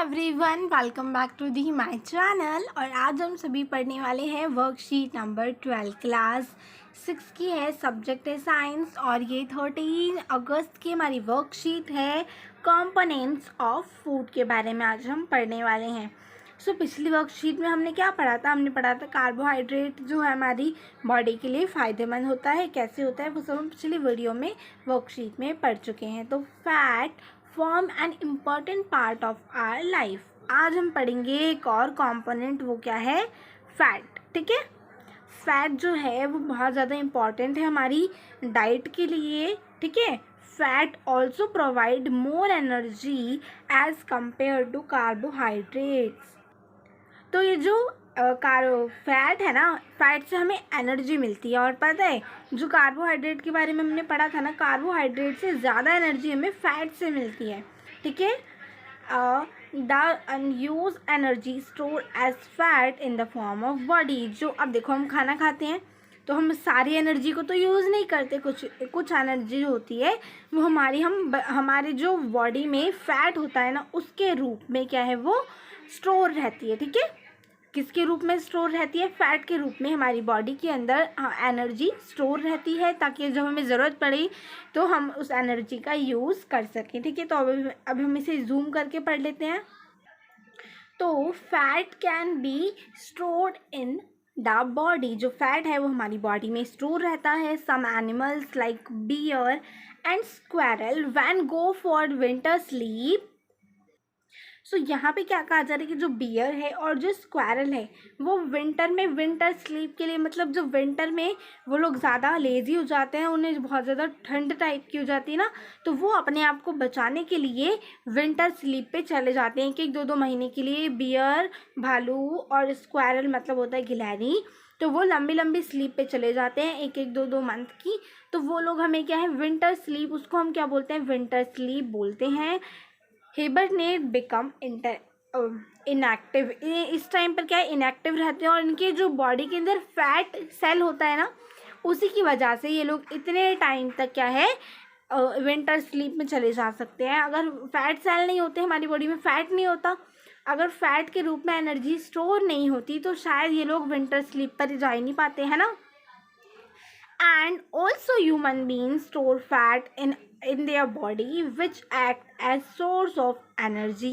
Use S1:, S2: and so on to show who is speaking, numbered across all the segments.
S1: Everyone, welcome back to the my channel. और आज हम सभी पढ़ने वाले हैं वर्कशीट नंबर 12 क्लास 6 की है। सब्जेक्ट है साइंस और ये 13 अगस्त की हमारी वर्कशीट है। कंपोनेंट्स ऑफ फूड के बारे में आज हम पढ़ने वाले हैं। पिछली वर्कशीट में हमने क्या पढ़ा था? हमने पढ़ा था कार्बोहाइड्रेट जो है हमारी बॉडी के लिए फ़ायदेमंद होता है, कैसे होता है वो सब हम पिछली वीडियो में वर्कशीट में पढ़ चुके हैं। तो fat form an important part of our life. आज हम पढ़ेंगे एक और कंपोनेंट, वो क्या है? फैट। ठीक है, फैट जो है वो बहुत ज़्यादा इम्पॉर्टेंट है हमारी डाइट के लिए। ठीक है, fat also provide more energy as compare to carbohydrates. तो ये जो फैट है ना, फैट से हमें एनर्जी मिलती है। और पता है जो कार्बोहाइड्रेट के बारे में हमने पढ़ा था ना, कार्बोहाइड्रेट से ज़्यादा एनर्जी हमें फैट से मिलती है। ठीक है, the unused energy store as fat in the form of body. जो अब देखो हम खाना खाते हैं तो हम सारी एनर्जी को तो यूज़ नहीं करते, कुछ एनर्जी होती है वो हमारे जो बॉडी में फैट होता है ना उसके रूप में क्या है वो स्टोर रहती है। ठीक है, किसके रूप में स्टोर रहती है? फैट के रूप में हमारी बॉडी के अंदर एनर्जी स्टोर रहती है, ताकि जब हमें ज़रूरत पड़े तो हम उस एनर्जी का यूज़ कर सकें। ठीक है, तो अब हम इसे जूम करके पढ़ लेते हैं। तो fat can be stored in the body. जो फैट है वो हमारी बॉडी में स्टोर रहता है। Some animals like bear and squirrel when go for winter sleep. यहाँ पे क्या कहा जा रहा है कि जो बियर है और जो स्क्वायरल है वो विंटर स्लीप के लिए, मतलब जो विंटर में वो लोग ज़्यादा लेज़ी हो जाते हैं, उन्हें बहुत ज़्यादा ठंड टाइप की हो जाती है ना, तो वो अपने आप को बचाने के लिए विंटर स्लीप पे चले जाते हैं। एक 2 महीने के लिए बियर, भालू और स्क्वायरल मतलब होता है गिलहरी, तो वो लंबी लंबी स्लीप पे चले जाते हैं 2 मंथ की। तो वो लोग हमें क्या है विंटर स्लीप, उसको हम क्या बोलते हैं? विंटर स्लीप बोलते हैं। हिबरनेट बिकम इनएक्टिव। इस टाइम पर क्या है, इनएक्टिव रहते हैं और इनके जो बॉडी के अंदर फैट सेल होता है ना, उसी की वजह से ये लोग इतने टाइम तक क्या है विंटर स्लीप में चले जा सकते हैं। अगर फैट सेल नहीं होते, हमारी बॉडी में फैट नहीं होता, अगर फैट के रूप में एनर्जी स्टोर नहीं होती, तो शायद ये लोग विंटर स्लीप पर जा ही नहीं पाते हैं ना। And also human beings store fat in their body which act as source of energy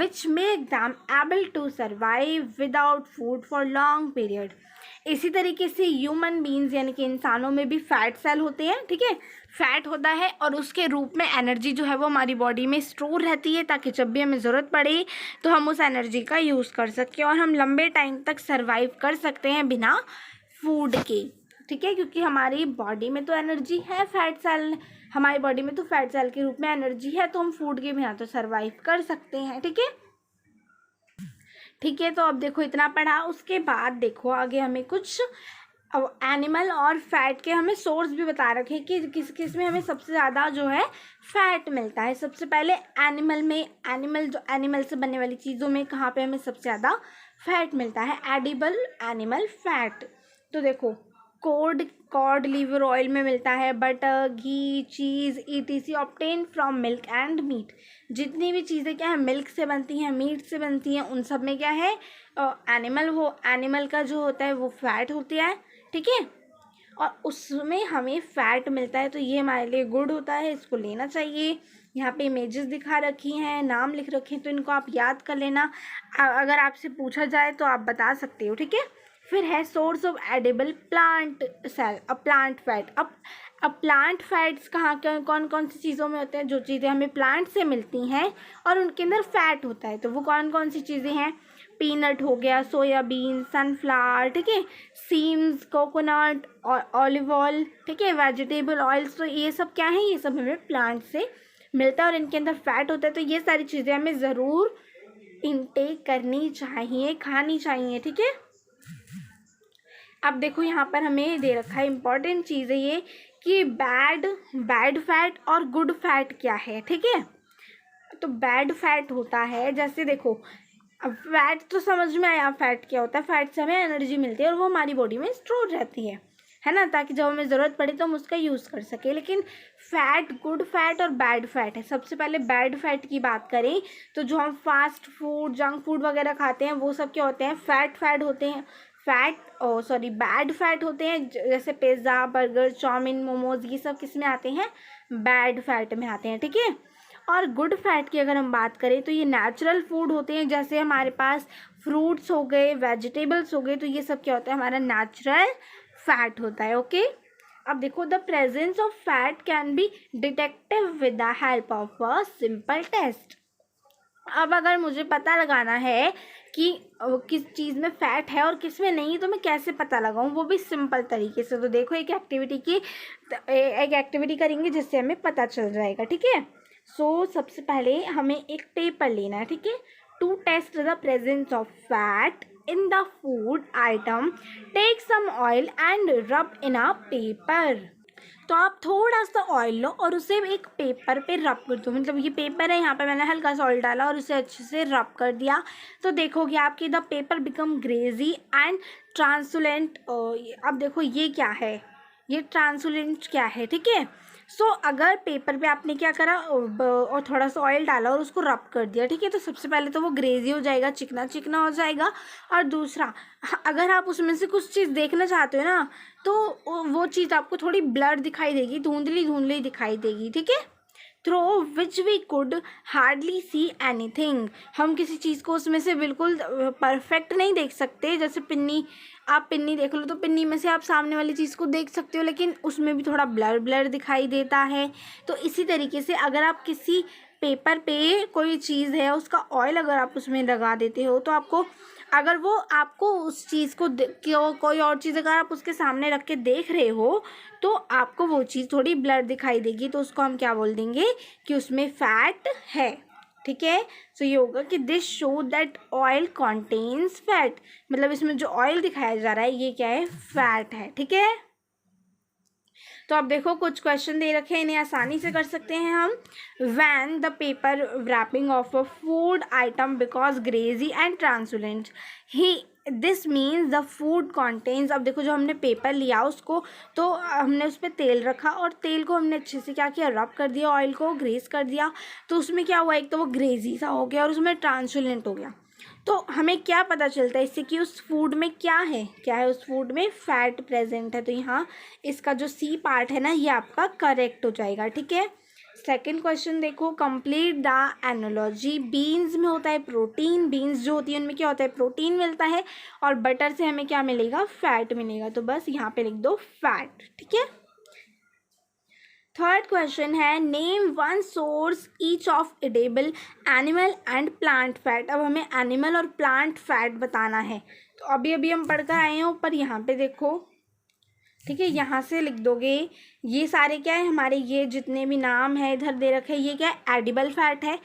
S1: which make them able to survive without food for long period। इसी तरीके से ह्यूमन बींग्स यानी कि इंसानों में भी फैट सेल होते हैं। ठीक है, फैट होता है और उसके रूप में एनर्जी जो है वो हमारी बॉडी में स्टोर रहती है, ताकि जब भी हमें ज़रूरत पड़े तो हम उस एनर्जी का यूज़ कर सकें और हम लंबे टाइम तक सर्वाइव कर सकते हैं बिना फूड के। ठीक है, क्योंकि हमारी बॉडी में तो एनर्जी है, फैट सेल हमारी बॉडी में तो फैट सेल के रूप में एनर्जी है, तो हम फूड के बिना तो सर्वाइव कर सकते हैं। ठीक है, ठीक है, तो अब देखो इतना पढ़ा, उसके बाद देखो आगे हमें कुछ एनिमल और फैट के हमें सोर्स भी बता रखे कि किस किस में हमें सबसे ज़्यादा जो है फैट मिलता है। सबसे पहले एनिमल से बनने वाली चीज़ों में कहाँ पे हमें सबसे ज़्यादा फैट मिलता है? Edible animal fat. तो देखो कॉड लिवर ऑयल में मिलता है, butter, ghee, cheese ETC obtain from milk and meat. जितनी भी चीज़ें क्या है मिल्क से बनती हैं, मीट से बनती हैं, उन सब में क्या है एनिमल का जो होता है वो फैट होती है। ठीक है, और उसमें हमें फ़ैट मिलता है, तो ये हमारे लिए गुड होता है, इसको लेना चाहिए। यहाँ पे इमेजेस दिखा रखी हैं, नाम लिख रखे हैं, तो इनको आप याद कर लेना। अगर आपसे पूछा जाए तो आप बता सकते हो। ठीक है, फिर है source of edible plant cell plant fat. अब प्लांट फैट्स कौन कौन सी चीज़ों में होते हैं? जो चीज़ें हमें प्लांट से मिलती हैं और उनके अंदर फैट होता है, तो वो कौन कौन सी चीज़ें हैं? पीनट हो गया, सोयाबीन, सनफ्लावर, ठीक है, सीम्स, कोकोनट और ऑलिव ऑयल, ठीक है, वेजिटेबल ऑयल्स। तो ये सब क्या है? ये सब हमें प्लांट से मिलता है और इनके अंदर फैट होता है। तो ये सारी चीज़ें हमें ज़रूर इनटेक करनी चाहिए, खानी चाहिए। ठीक है, अब देखो यहाँ पर हमें दे रखा है इम्पॉर्टेंट चीज़ है ये कि बैड फैट और गुड फैट क्या है। ठीक है, तो बैड फैट होता है, जैसे देखो अब फैट तो समझ में आया, फैट क्या होता है? फैट से हमें एनर्जी मिलती है और वो हमारी बॉडी में स्टोर रहती है है ना, ताकि जब हमें ज़रूरत पड़े तो हम उसका यूज़ कर सकें। लेकिन फ़ैट, गुड फैट और बैड फैट है। सबसे पहले बैड फैट की बात करें तो जो हम फास्ट फूड, जंक फूड वगैरह खाते हैं वो सब क्या होते हैं, फैट होते हैं। बैड फैट होते हैं, जैसे पिज़्ज़ा, बर्गर, चाउमीन, मोमोज, ये सब किस में आते हैं, बैड फैट में आते हैं, ठीक है। और गुड फैट की अगर हम बात करें तो ये नेचुरल फूड होते हैं, जैसे हमारे पास फ्रूट्स हो गए, वेजिटेबल्स हो गए, तो ये सब क्या होता है, हमारा नेचुरल फैट होता है, ओके। अब देखो, the presence of fat can be detective with the help of a simple test. अब अगर मुझे पता लगाना है कि किस चीज़ में फ़ैट है और किस में नहीं, तो मैं कैसे पता लगाऊं, वो भी सिंपल तरीके से। तो देखो, एक एक्टिविटी करेंगे जिससे हमें पता चल जाएगा, ठीक है। सबसे पहले हमें एक पेपर लेना है, ठीक है। To test the presence of fat in the food item, take some oil and rub in a paper. तो आप थोड़ा सा ऑयल लो और उसे एक पेपर पे रब कर दो। मतलब ये पेपर है, यहाँ पे मैंने हल्का सा ऑयल डाला और उसे अच्छे से रब कर दिया। तो देखोगे आपकी the paper become greasy and translucent. अब देखो ये क्या है, ये ट्रांसुलेंट क्या है, ठीक है। अगर पेपर पे आपने क्या करा और थोड़ा सा ऑयल डाला और उसको रब कर दिया, ठीक है, तो सबसे पहले तो वो ग्रेजी हो जाएगा, चिकना चिकना हो जाएगा। और दूसरा, अगर आप उसमें से कुछ चीज़ देखना चाहते हो ना, तो वो चीज़ आपको थोड़ी ब्लर दिखाई देगी, धुंधली धुंधली दिखाई देगी, ठीक है। Through which we could hardly see anything. हम किसी चीज़ को उसमें से बिल्कुल परफेक्ट नहीं देख सकते। जैसे पिन्नी, आप पिन्नी देख लो तो पिन्नी में से आप सामने वाली चीज़ को देख सकते हो, लेकिन उसमें भी थोड़ा ब्लर ब्लर दिखाई देता है। तो इसी तरीके से अगर आप किसी पेपर पे कोई चीज़ है, उसका ऑयल अगर आप उसमें लगा देते हो, तो अगर वो आपको उस चीज़ को कोई और चीज़ अगर आप उसके सामने रख के देख रहे हो, तो आपको वो चीज़ थोड़ी ब्लर दिखाई देगी। तो उसको हम क्या बोल देंगे कि उसमें फैट है, ठीक है। ये होगा कि this show that oil contains fat. मतलब इसमें जो ऑयल दिखाया जा रहा है ये क्या है, फैट है, ठीक है। तो अब देखो, कुछ क्वेश्चन दे रखे हैं, इन्हें आसानी से कर सकते हैं हम। When the paper wrapping of a food item because greasy and translucent, ही this means the food contains. अब देखो, जो हमने पेपर लिया उसको, तो हमने उस पर तेल रखा और तेल को हमने अच्छे से क्या किया, रब कर दिया, ऑयल को ग्रेस कर दिया। तो उसमें क्या हुआ, एक तो वो ग्रेजी सा हो गया और उसमें ट्रांसुलेंट हो गया। तो हमें क्या पता चलता है इससे कि उस फूड में क्या है, उस फूड में फैट प्रेजेंट है। तो यहाँ इसका जो सी पार्ट है ना, ये आपका करेक्ट हो जाएगा, ठीक है। सेकंड क्वेश्चन देखो, कंप्लीट द एनालॉजी। बीन्स में होता है प्रोटीन, बीन्स जो होती है उनमें क्या होता है, प्रोटीन मिलता है, और बटर से हमें क्या मिलेगा, फैट मिलेगा। तो बस यहाँ पे लिख दो फैट, ठीक है। थर्ड क्वेश्चन है, name one source each of edible animal and plant fat. अब हमें एनिमल और प्लांट फैट बताना है। तो अभी हम पढ़कर आए हैं ऊपर, यहाँ पे देखो, ठीक है। यहाँ से लिख दोगे, ये सारे क्या है हमारे, ये जितने भी नाम है इधर दे रखे हैं, ये क्या है, एडिबल फैट है,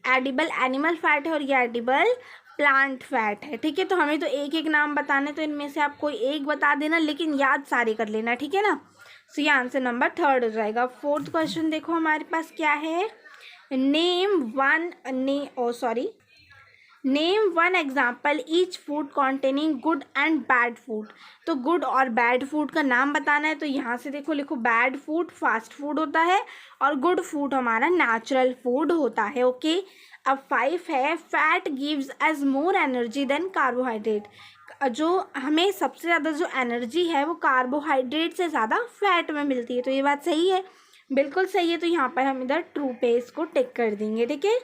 S1: एडिबल एनिमल फैट है, और ये एडिबल प्लांट फैट है, ठीक है। तो हमें तो एक एक नाम बताने, तो इनमें से आप कोई एक बता देना, लेकिन याद सारे कर लेना, ठीक है ना। ये आंसर नंबर थर्ड हो जाएगा। फोर्थ क्वेश्चन देखो हमारे पास क्या है, name one example each food containing good and bad food. तो गुड और बैड फूड का नाम बताना है। तो यहाँ से देखो, लिखो बैड फूड फास्ट फूड होता है और गुड फूड हमारा नेचुरल फूड होता है, ओके। अब 5 है, fat gives as more energy than carbohydrate. जो हमें सबसे ज़्यादा जो एनर्जी है वो कार्बोहाइड्रेट से ज़्यादा फैट में मिलती है। तो ये बात सही है, बिल्कुल सही है। तो यहाँ पर हम इधर ट्रू पे इसको टिक कर देंगे, ठीक है।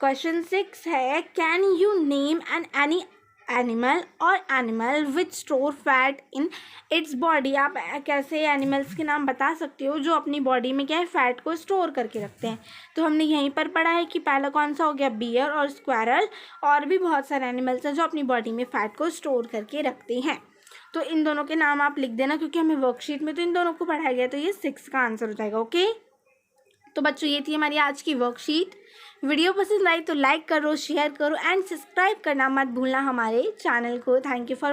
S1: क्वेश्चन 6 है, can you name any animal which store fat in its body. आप कैसे एनिमल्स के नाम बता सकते हो जो अपनी बॉडी में क्या है, फैट को स्टोर करके रखते हैं। तो हमने यहीं पर पढ़ा है कि पहला कौन सा हो गया, बियर और स्क्वायरल, और भी बहुत सारे एनिमल्स हैं जो अपनी बॉडी में फैट को स्टोर करके रखते हैं। तो इन दोनों के नाम आप लिख देना, क्योंकि हमें वर्कशीट में तो इन दोनों को पढ़ाया गया। तो ये 6 का आंसर हो जाएगा, ओके। तो बच्चों, ये थी हमारी आज की वर्कशीट। वीडियो पसंद आई तो लाइक करो, शेयर करो एंड सब्सक्राइब करना मत भूलना हमारे चैनल को। Thank you for